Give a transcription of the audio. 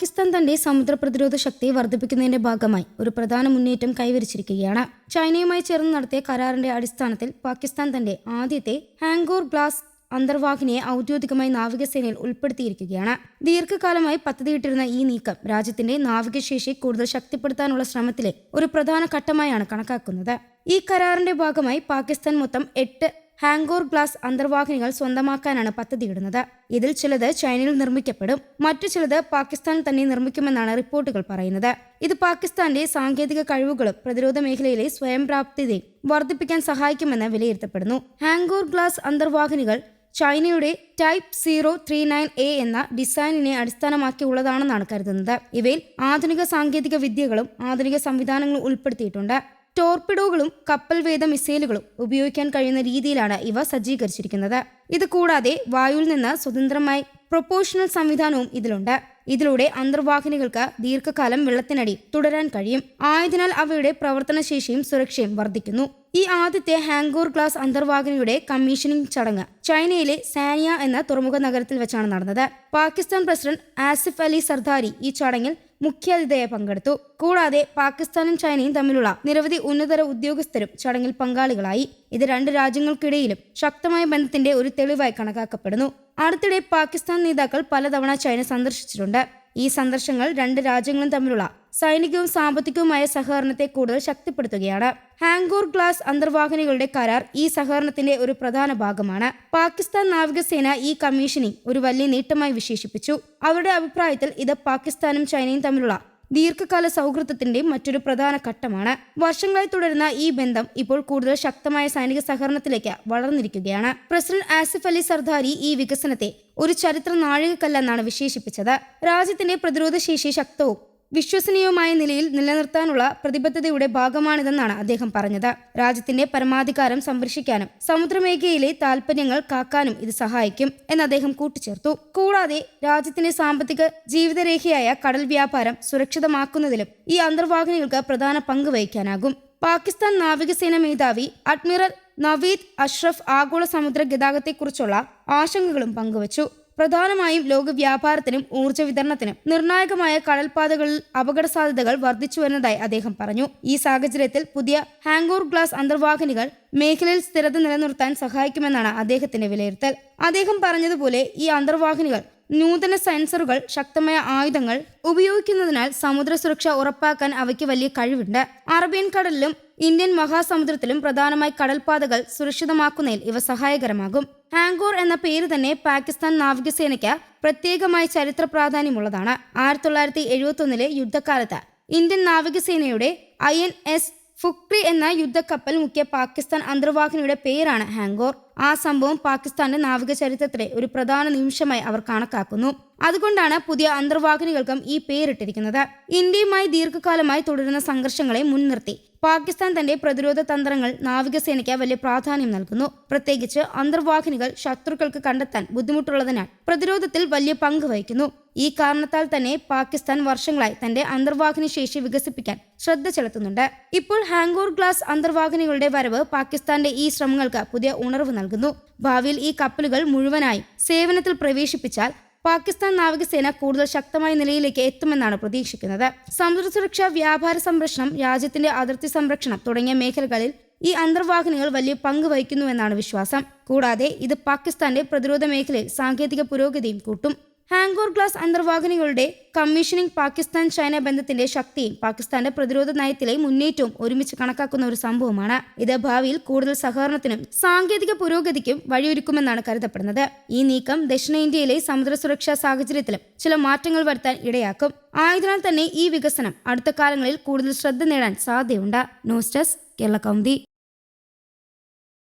പാകിസ്ഥാൻ തന്റെ സമുദ്ര പ്രതിരോധ ശക്തി വർദ്ധിപ്പിക്കുന്നതിന്റെ ഭാഗമായി ഒരു പ്രധാന മുന്നേറ്റം കൈവരിച്ചിരിക്കുകയാണ്. ചൈനയുമായി ചേർന്ന് നടത്തിയ കരാറിന്റെ അടിസ്ഥാനത്തിൽ പാകിസ്ഥാൻ തന്റെ ആദ്യത്തെ ഹാങ്കോർ ഗ്ലാസ് അന്തർവാഹിനിയെ ഔദ്യോഗികമായി നാവികസേനയിൽ ഉൾപ്പെടുത്തിയിരിക്കുകയാണ്. ദീർഘകാലമായി പദ്ധതിയിട്ടിരുന്ന ഈ നീക്കം രാജ്യത്തിന്റെ നാവികശേഷി കൂടുതൽ ശക്തിപ്പെടുത്താനുള്ള ശ്രമത്തിലെ ഒരു പ്രധാന ഘട്ടമായാണ് കണക്കാക്കുന്നത്. ഈ കരാറിന്റെ ഭാഗമായി പാകിസ്ഥാൻ മൊത്തം 8 ഹാങ്കോർ ഗ്ലാസ് അന്തർവാഹിനികൾ സ്വന്തമാക്കാനാണ് പദ്ധതിയിടുന്നത്. ഇതിൽ ചിലത് ചൈനയിൽ നിർമ്മിക്കപ്പെടും, മറ്റു ചിലത് പാകിസ്ഥാൻ തന്നെ നിർമ്മിക്കുമെന്നാണ് റിപ്പോർട്ടുകൾ പറയുന്നത്. ഇത് പാകിസ്ഥാന്റെ സാങ്കേതിക കഴിവുകളും പ്രതിരോധ മേഖലയിലെ സ്വയം പ്രാപ്തിയും വർദ്ധിപ്പിക്കാൻ സഹായിക്കുമെന്ന് വിലയിരുത്തപ്പെടുന്നു. ഹാങ്കോർ ഗ്ലാസ് അന്തർവാഹിനികൾ ചൈനയുടെ ടൈപ്പ് 039A എന്ന ഡിസൈനിനെ അടിസ്ഥാനമാക്കിയുള്ളതാണെന്നാണ് കരുതുന്നത്. ഇവയിൽ ആധുനിക സാങ്കേതിക വിദ്യകളും ആധുനിക സംവിധാനങ്ങളും ഉൾപ്പെടുത്തിയിട്ടുണ്ട്. ടോർപിഡോകളും കപ്പൽവേധ മിസൈലുകളും ഉപയോഗിക്കാൻ കഴിയുന്ന രീതിയിലാണ് ഇവ സജ്ജീകരിച്ചിരിക്കുന്നത്. ഇത് കൂടാതെ വായുവിൽ നിന്ന് സ്വതന്ത്രമായി പ്രൊപ്പോഷണൽ സംവിധാനവും ഇതിലുണ്ട്. ഇതിലൂടെ അന്തർവാഹിനികൾക്ക് ദീർഘകാലം വെള്ളത്തിനടി തുടരാൻ കഴിയും. ആയതിനാൽ അവയുടെ പ്രവർത്തനശേഷിയും സുരക്ഷയും വർദ്ധിക്കുന്നു. ഈ ആദ്യത്തെ ഹാങ്കോർ ഗ്ലാസ് അന്തർവാഹിനിയുടെ കമ്മീഷനിംഗ് ചടങ്ങ് ചൈനയിലെ സാനിയ എന്ന തുറമുഖ നഗരത്തിൽ വെച്ചാണ് നടന്നത്. പാകിസ്ഥാൻ പ്രസിഡന്റ് ആസിഫ് അലി സർദാരി ഈ ചടങ്ങിൽ മുഖ്യാതിഥിയായി പങ്കെടുത്തു. കൂടാതെ പാകിസ്ഥാനും ചൈനയും തമ്മിലുള്ള നിരവധി ഉന്നതര ഉദ്യോഗസ്ഥരും ചടങ്ങിൽ പങ്കാളികളായി. ഇത് രണ്ട് രാജ്യങ്ങൾക്കിടയിലും ശക്തമായ ബന്ധത്തിന്റെ ഒരു തെളിവായി കണക്കാക്കപ്പെടുന്നു. അടുത്തിടെ പാകിസ്ഥാൻ നേതാക്കൾ പലതവണ ചൈന സന്ദർശിച്ചിട്ടുണ്ട്. ഈ സന്ദർശനങ്ങൾ രണ്ട് രാജ്യങ്ങളും തമ്മിലുള്ള സൈനികവും സാമ്പത്തികവുമായ സഹകരണത്തെ കൂടുതൽ ശക്തിപ്പെടുത്തുകയാണ്. ഹാങ്കോർ ഗ്ലാസ് അന്തർവാഹിനികളുടെ കരാർ ഈ സഹകരണത്തിന്റെ ഒരു പ്രധാന ഭാഗമാണ്. പാകിസ്ഥാൻ നാവികസേന ഈ കമ്മീഷനിംഗ് ഒരു വലിയ നേട്ടമായി വിശേഷിപ്പിച്ചു. അവരുടെ അഭിപ്രായത്തിൽ ഇത് പാകിസ്ഥാനും ചൈനയും തമ്മിലുള്ള ദീർഘകാല സൗഹൃദത്തിന്റെ മറ്റൊരു പ്രധാന ഘട്ടമാണ്. വർഷങ്ങളായി തുടരുന്ന ഈ ബന്ധം ഇപ്പോൾ കൂടുതൽ ശക്തമായ സൈനിക സഹകരണത്തിലേക്ക് വളർന്നിരിക്കുകയാണ്. പ്രസിഡന്റ് ആസിഫ് അലി സർദാരി ഈ വികസനത്തെ ഒരു ചരിത്ര നാഴികക്കല്ലെന്നാണ് വിശേഷിപ്പിച്ചത്. രാജ്യത്തിന്റെ പ്രതിരോധ ശേഷി ശക്തവും വിശ്വസനീയവുമായ നിലയിൽ നിലനിർത്താനുള്ള പ്രതിബദ്ധതയുടെ ഭാഗമാണിതെന്നാണ് അദ്ദേഹം പറഞ്ഞത്. രാജ്യത്തിന്റെ പരമാധികാരം സംരക്ഷിക്കാനും സമുദ്രമേഖലയിലെ താൽപര്യങ്ങൾ കാക്കാനും ഇത് സഹായിക്കും എന്ന് അദ്ദേഹം കൂട്ടിച്ചേർത്തു. കൂടാതെ രാജ്യത്തിന്റെ സാമ്പത്തിക ജീവിതരേഖയായ കടൽ വ്യാപാരം സുരക്ഷിതമാക്കുന്നതിലും ഈ അന്തർവാഹിനികൾക്ക് പ്രധാന പങ്ക് വഹിക്കാനാകും. പാകിസ്ഥാൻ നാവികസേന മേധാവി അഡ്മിറൽ നവീദ് അഷ്റഫ് ആഗോള സമുദ്ര ഗതാഗതത്തെക്കുറിച്ചുള്ള ആശങ്കകളും പങ്കുവച്ചു. പ്രധാനമായും ലോക വ്യാപാരത്തിനും ഊർജ്ജ വിതരണത്തിനും നിർണായകമായ കടൽപാതകളിൽ അപകട സാധ്യതകൾ വർദ്ധിച്ചു വരുന്നതായി അദ്ദേഹം പറഞ്ഞു. ഈ സാഹചര്യത്തിൽ പുതിയ ഹാങ്കോർ ഗ്ലാസ് അന്തർവാഹിനികൾ മേഖലയിൽ സ്ഥിരത നിലനിർത്താൻ സഹായിക്കുമെന്നാണ് അദ്ദേഹത്തിന്റെ വിലയിരുത്തൽ. അദ്ദേഹം പറഞ്ഞതുപോലെ ഈ അന്തർവാഹിനികൾ നൂതന സെൻസറുകൾ, ശക്തമായ ആയുധങ്ങൾ ഉപയോഗിക്കുന്നതിനാൽ സമുദ്ര സുരക്ഷ ഉറപ്പാക്കാൻ അവയ്ക്ക് വലിയ കഴിവുണ്ട്. അറേബ്യൻ കടലിലും ഇന്ത്യൻ മഹാസമുദ്രത്തിലും പ്രധാനമായി കടൽപാതകൾ സുരക്ഷിതമാക്കുന്നതിൽ ഇവ സഹായകരമാകും. ഹാങ്കോർ എന്ന പേര് തന്നെ പാകിസ്ഥാൻ നാവികസേനയ്ക്ക് പ്രത്യേകമായി ചരിത്ര പ്രാധാന്യമുള്ളതാണ്. 1971 യുദ്ധകാലത്ത് ഇന്ത്യൻ നാവികസേനയുടെ INS ഫുക്രി എന്ന യുദ്ധക്കപ്പൽ മുക്കിയ പാകിസ്ഥാൻ അന്തർവാഹിനിയുടെ പേരാണ് ഹാങ്കോർ. ആ സംഭവം പാകിസ്ഥാന്റെ നാവിക ചരിത്രത്തിലെ ഒരു പ്രധാന നിമിഷമായി അവർ കണക്കാക്കുന്നു. അതുകൊണ്ടാണ് പുതിയ അന്തർവാഹിനികൾക്കും ഈ പേരിട്ടിരിക്കുന്നത്. ഇന്ത്യയുമായി ദീർഘകാലമായി തുടരുന്ന സംഘർഷങ്ങളെ മുൻനിർത്തി പാകിസ്ഥാൻ തന്റെ പ്രതിരോധ തന്ത്രങ്ങൾ നാവികസേനയ്ക്ക് വലിയ പ്രാധാന്യം നൽകുന്നു. പ്രത്യേകിച്ച് അന്തർവാഹിനികൾ ശത്രുക്കൾക്ക് കണ്ടെത്താൻ ബുദ്ധിമുട്ടുള്ളതിനാൽ പ്രതിരോധത്തിൽ വലിയ പങ്ക് വഹിക്കുന്നു. ഈ കാരണത്താൽ തന്നെ പാകിസ്ഥാൻ വർഷങ്ങളായി തന്റെ അന്തർവാഹിനി ശേഷി വികസിപ്പിക്കാൻ ശ്രദ്ധ ചെലുത്തുന്നുണ്ട്. ഇപ്പോൾ ഹാങ്കോർ ഗ്ലാസ് അന്തർവാഹിനികളുടെ വരവ് പാകിസ്ഥാന്റെ ഈ ശ്രമങ്ങൾക്ക് പുതിയ ഉണർവ് നൽകുന്നു. ഭാവിയിൽ ഈ കപ്പലുകൾ മുഴുവനായി സേവനത്തിൽ പ്രവേശിപ്പിച്ചാൽ പാകിസ്ഥാൻ നാവികസേന കൂടുതൽ ശക്തമായ നിലയിലേക്ക് എത്തുമെന്നാണ് പ്രതീക്ഷിക്കുന്നത്. സമുദ്ര സുരക്ഷ, വ്യാപാര സംരക്ഷണം, രാജ്യത്തിന്റെ അതിർത്തി സംരക്ഷണം തുടങ്ങിയ മേഖലകളിൽ ഈ അന്തർവാഹിനികൾ വലിയ പങ്ക് വഹിക്കുന്നുവെന്നാണ് വിശ്വാസം. കൂടാതെ ഇത് പാകിസ്ഥാന്റെ പ്രതിരോധ മേഖലയിൽ സാങ്കേതിക പുരോഗതിയും കൂട്ടും. ഹാങ്കോർ ഗ്ലാസ് അന്തർവാഹിനികളുടെ കമ്മീഷനിംഗ് പാകിസ്ഥാൻ ചൈന ബന്ധത്തിന്റെ ശക്തിയും പാകിസ്ഥാന്റെ പ്രതിരോധ നയത്തിലെ മുന്നേറ്റവും ഒരുമിച്ച് കണക്കാക്കുന്ന ഒരു സംഭവമാണ്. ഇത് ഭാവിയിൽ കൂടുതൽ സഹകരണത്തിനും സാങ്കേതിക പുരോഗതിക്കും വഴിയൊരുക്കുമെന്നാണ് കരുതപ്പെടുന്നത്. ഈ നീക്കം ദക്ഷിണേന്ത്യയിലെ സമുദ്ര സുരക്ഷാ സാഹചര്യത്തിലും ചില മാറ്റങ്ങൾ വരുത്താൻ ഇടയാക്കും. ആയതിനാൽ തന്നെ ഈ വികസനം അടുത്ത കാലങ്ങളിൽ കൂടുതൽ ശ്രദ്ധ നേടാൻ സാധ്യതയുണ്ട്. News desk Kerala Kaumudi.